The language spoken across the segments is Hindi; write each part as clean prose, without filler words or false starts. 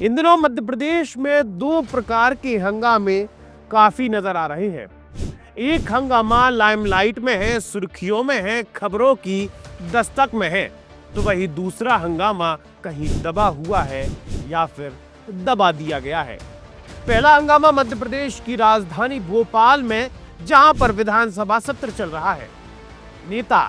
इन दिनों मध्य प्रदेश में दो प्रकार के हंगामे काफी नजर आ रहे हैं। एक हंगामा लाइमलाइट में है, सुर्खियों में है, खबरों की दस्तक में है, तो वही दूसरा हंगामा कहीं दबा हुआ है या फिर दबा दिया गया है। पहला हंगामा मध्य प्रदेश की राजधानी भोपाल में, जहां पर विधानसभा सत्र चल रहा है। नेता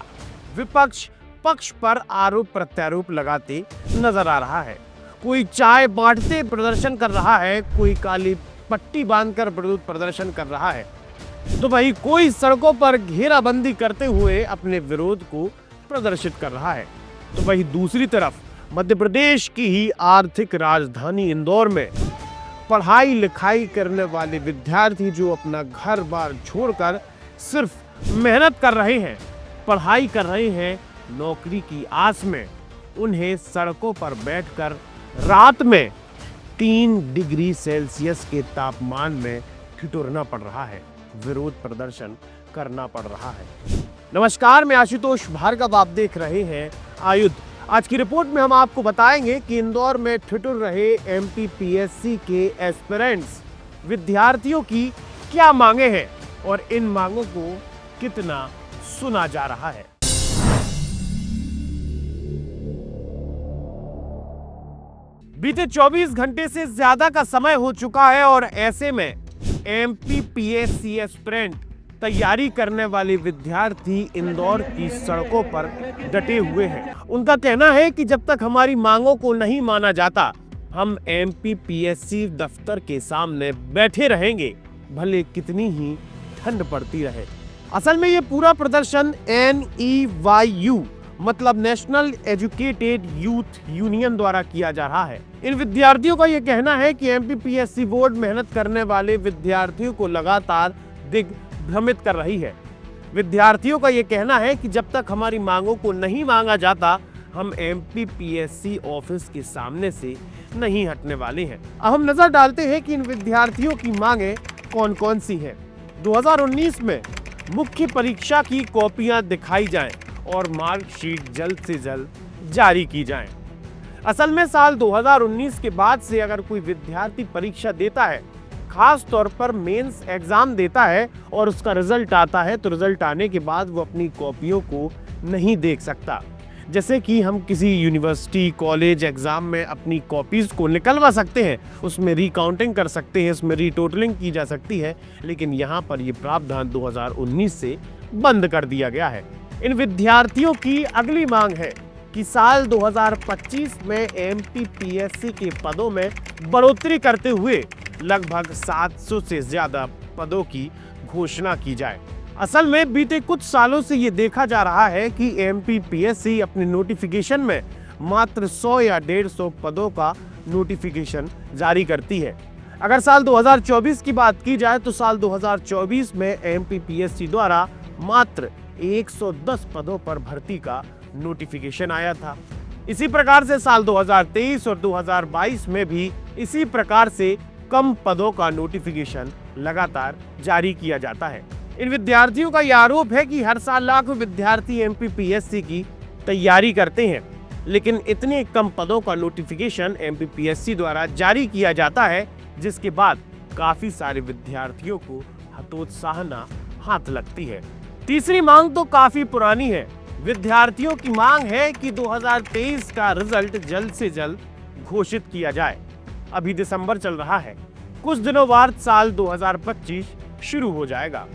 विपक्ष पक्ष पर आरोप प्रत्यारोप लगाते नजर आ रहा है। कोई चाय बांटते प्रदर्शन कर रहा है, कोई काली पट्टी बांधकर विरोध प्रदर्शन कर रहा है, तो वही कोई सड़कों पर घेराबंदी करते हुए अपने विरोध को प्रदर्शित कर रहा है। तो वही दूसरी तरफ मध्य प्रदेश की ही आर्थिक राजधानी इंदौर में पढ़ाई लिखाई करने वाले विद्यार्थी जो अपना घर बार छोड़कर सिर्फ मेहनत कर रहे हैं, पढ़ाई कर रहे हैं, नौकरी की आस में, उन्हें सड़कों पर बैठकर रात में 3 डिग्री सेल्सियस के तापमान में ठिठुरना पड़ रहा है, विरोध प्रदर्शन करना पड़ रहा है। नमस्कार, मैं आशुतोष भार्गव, आप देख रहे हैं आयुध। आज की रिपोर्ट में हम आपको बताएंगे कि इंदौर में ठिठुर रहे एमपीपीएससी के एस्पिरेंट्स विद्यार्थियों की क्या मांगे हैं और इन मांगों को कितना सुना जा रहा है। बीते 24 घंटे से ज्यादा का समय हो चुका है और ऐसे में एमपीपीएससी एस्पिरेंट तैयारी करने वाले विद्यार्थी इंदौर की सड़कों पर डटे हुए हैं। उनका कहना है कि जब तक हमारी मांगों को नहीं माना जाता, हम एमपीपीएससी दफ्तर के सामने बैठे रहेंगे, भले कितनी ही ठंड पड़ती रहे। असल में ये पूरा प्रदर्शन NEYU मतलब नेशनल एजुकेटेड यूथ यूनियन द्वारा किया जा रहा है। इन विद्यार्थियों का यह कहना है कि एमपीपीएससी बोर्ड मेहनत करने वाले विद्यार्थियों को लगातार दिग्भ्रमित कर रही है। विद्यार्थियों का यह कहना है कि जब तक हमारी मांगों को नहीं मांगा जाता, हम एमपीपीएससी ऑफिस के सामने से नहीं हटने वाले हैं। अब हम नजर डालते हैं कि इन विद्यार्थियों की मांगे कौन कौन सी हैं। 2019 में मुख्य परीक्षा की कॉपियां दिखाई जाएं और मार्कशीट जल्द से जल्द जारी की जाएं। असल में साल 2019 के बाद से अगर कोई विद्यार्थी परीक्षा देता है, खास तौर पर मेंस एग्जाम देता है और उसका रिजल्ट आता है, तो रिजल्ट आने के बाद वो अपनी कॉपियों को नहीं देख सकता। जैसे कि हम किसी यूनिवर्सिटी कॉलेज एग्जाम में अपनी कॉपीज को निकलवा सकते हैं, उसमें रिकाउंटिंग कर सकते हैं, उसमें रीटोटलिंग की जा सकती है, लेकिन यहाँ पर ये प्रावधान 2019 से बंद कर दिया गया है। इन विद्यार्थियों की अगली मांग है कि साल 2025 में एमपीपीएससी के पदों में बढ़ोतरी करते हुए लगभग 700 से ज्यादा पदों की घोषणा की जाए। असल में बीते कुछ सालों से ये देखा जा रहा है कि एमपीपीएससी अपने नोटिफिकेशन में मात्र 100 या 150 पदों का नोटिफिकेशन जारी करती है। अगर साल 2024 की बात की जाए तो साल 2024 में एमपीपीएससी द्वारा मात्र 110 पदों पर भर्ती का नोटिफिकेशन आया था। इसी प्रकार से साल 2023 और 2022 में भी इसी प्रकार से कम पदों का नोटिफिकेशन लगातार जारी किया जाता है। इन विद्यार्थियों का यह आरोप है कि हर साल लाखों विद्यार्थी एमपीपीएससी की तैयारी करते हैं, लेकिन इतने कम पदों का नोटिफिकेशन एमपीपीएससी द्वारा जारी किया जाता है, जिसके बाद काफी सारे विद्यार्थियों को हतोत्साहना हाथ लगती है। तीसरी मांग तो काफी पुरानी है। विद्यार्थियों की मांग है कि 2023 का रिजल्ट जल्द से जल्द घोषित किया जाए। अभी दिसंबर चल रहा है, कुछ दिनों बाद साल 2025 शुरू हो जाएगा।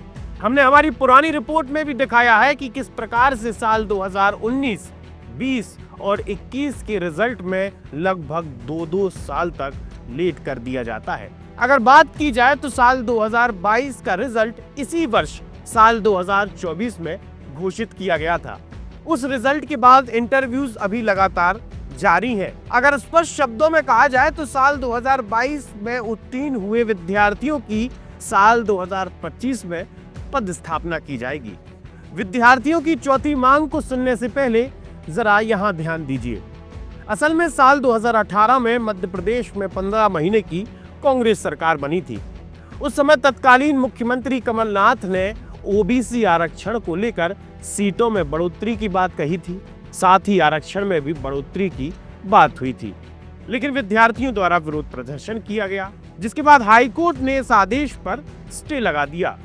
हमने हमारी पुरानी रिपोर्ट में भी दिखाया है कि किस प्रकार से साल 2019, 20 और 21 के रिजल्ट में लगभग 2-2 साल तक लेट कर दिया जाता है। अगर बात की जाए तो साल 2022 का रिजल्ट इसी वर्ष साल 2024 में घोषित किया गया था। उस रिजल्ट के बाद इंटरव्यूज अभी लगातार जारी है। अगर स्पष्ट शब्दों में कहा जाए तो साल 2022 में उत्तीर्ण हुए विद्यार्थियों की साल 2025 में पदस्थापना की जाएगी। विद्यार्थियों की चौथी मांग को सुनने से पहले जरा यहाँ ध्यान दीजिए। असल में साल 2018 में मध्य प्रदेश में 15 महीने की कांग्रेस सरकार बनी थी। उस समय तत्कालीन मुख्यमंत्री कमलनाथ ने ओबीसी आरक्षण को लेकर सीटों में बढ़ोतरी की बात कही थी, साथ ही आरक्षण में भी बढ़ोतरी की बात हुई थी। लेकिन विद्यार्थियों द्वारा विरोध प्रदर्शन किया गया, जिसके बाद हाईकोर्ट ने इस आदेश पर स्टे लगा दिया।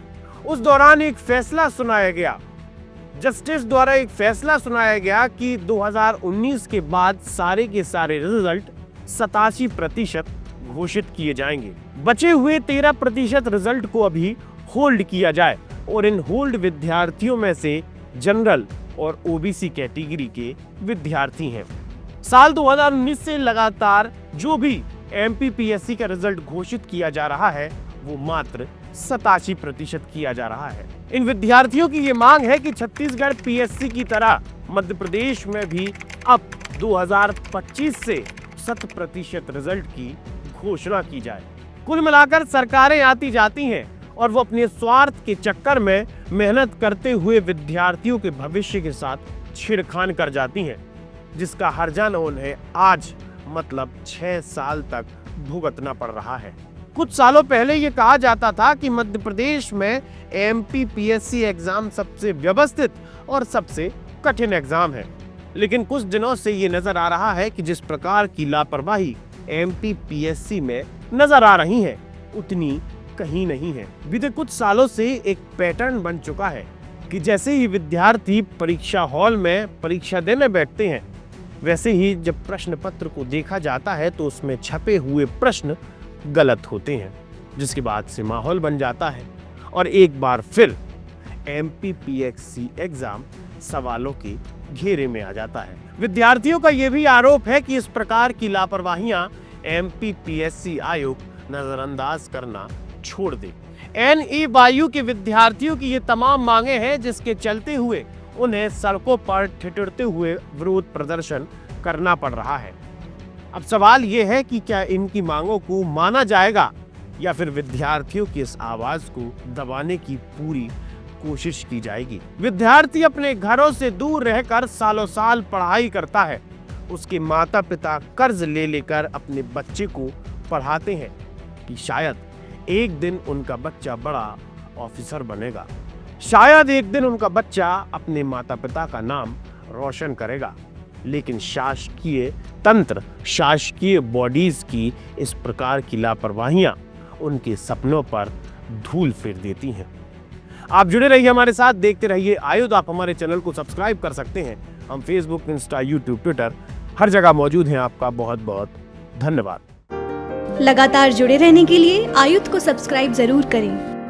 उस दौरान एक फैसला सुनाया गया, जस्टिस द्वारा एक फैसला सुनाया गया कि 2019 के बाद सारे के सारे रिजल्ट 87% घोषित किए जाएंगे। बचे हुए 13% रिजल्ट को अभी होल्ड किया जाए और इन होल्ड विद्यार्थियों में से जनरल और ओबीसी कैटेगरी के विद्यार्थी हैं। साल 2019 से लगातार जो भी एमपीपीएससी का रिजल्ट घोषित किया जा रहा है वो मात्र 87% किया जा रहा है। इन विद्यार्थियों की ये मांग है कि छत्तीसगढ़ पीएससी की तरह मध्य प्रदेश में भी अब 2025 से 100% रिजल्ट की घोषणा की जाए। कुल मिलाकर सरकारें आती जाती हैं और वो अपने स्वार्थ के चक्कर में मेहनत करते हुए विद्यार्थियों के भविष्य के साथ छेड़खानी कर जाती हैं, जिसका हर्जाना उन्हें आज मतलब 6 साल तक भुगतना पड़ रहा है। कुछ सालों पहले ये कहा जाता था कि मध्य प्रदेश में एमपीपीएससी एग्जाम सबसे व्यवस्थित और सबसे कठिन एग्जाम है, लेकिन कुछ दिनों से ये नजर आ रहा है कि जिस प्रकार की लापरवाही एमपीपीएससी में नजर आ रही है उतनी कहीं नहीं है। बीते कुछ सालों से एक पैटर्न बन चुका है कि जैसे ही विद्यार्थी परीक्षा हॉल में परीक्षा देने बैठते हैं, वैसे ही जब प्रश्न पत्र को देखा जाता है तो उसमें छपे हुए प्रश्न गलत होते हैं, जिसके बाद से माहौल बन जाता है और एक बार फिर एमपीपीएससी एग्जाम सवालों के घेरे में आ जाता है। विद्यार्थियों का यह भी आरोप है कि इस प्रकार की लापरवाहियां एमपीपीएससी आयोग नजरअंदाज करना छोड़ दे। एनईवायू के विद्यार्थियों की ये तमाम मांगे हैं, जिसके चलते हुए उन्हें सड़कों पर ठिठुरते हुए विरोध प्रदर्शन करना पड़ रहा है। अब सवाल ये है कि क्या इनकी मांगों को माना जाएगा या फिर विद्यार्थियों की इस आवाज को दबाने की पूरी कोशिश की जाएगी। विद्यार्थी अपने घरों से दूर रहकर सालों साल पढ़ाई करता है, उसके माता पिता कर्ज ले लेकर अपने बच्चे को पढ़ाते हैं कि शायद एक दिन उनका बच्चा बड़ा ऑफिसर बनेगा, शायद एक दिन उनका बच्चा अपने माता पिता का नाम रोशन करेगा। लेकिन शासकीय तंत्र, शासकीय बॉडीज की इस प्रकार की लापरवाहियां उनके सपनों पर धूल फेर देती हैं। आप जुड़े रहिए हमारे साथ, देखते रहिए आयुध। आप हमारे चैनल को सब्सक्राइब कर सकते हैं। हम फेसबुक, इंस्टा, यूट्यूब, ट्विटर हर जगह मौजूद हैं। आपका बहुत बहुत धन्यवाद। लगातार जुड़े रहने के लिए आयुध को सब्सक्राइब जरूर करें।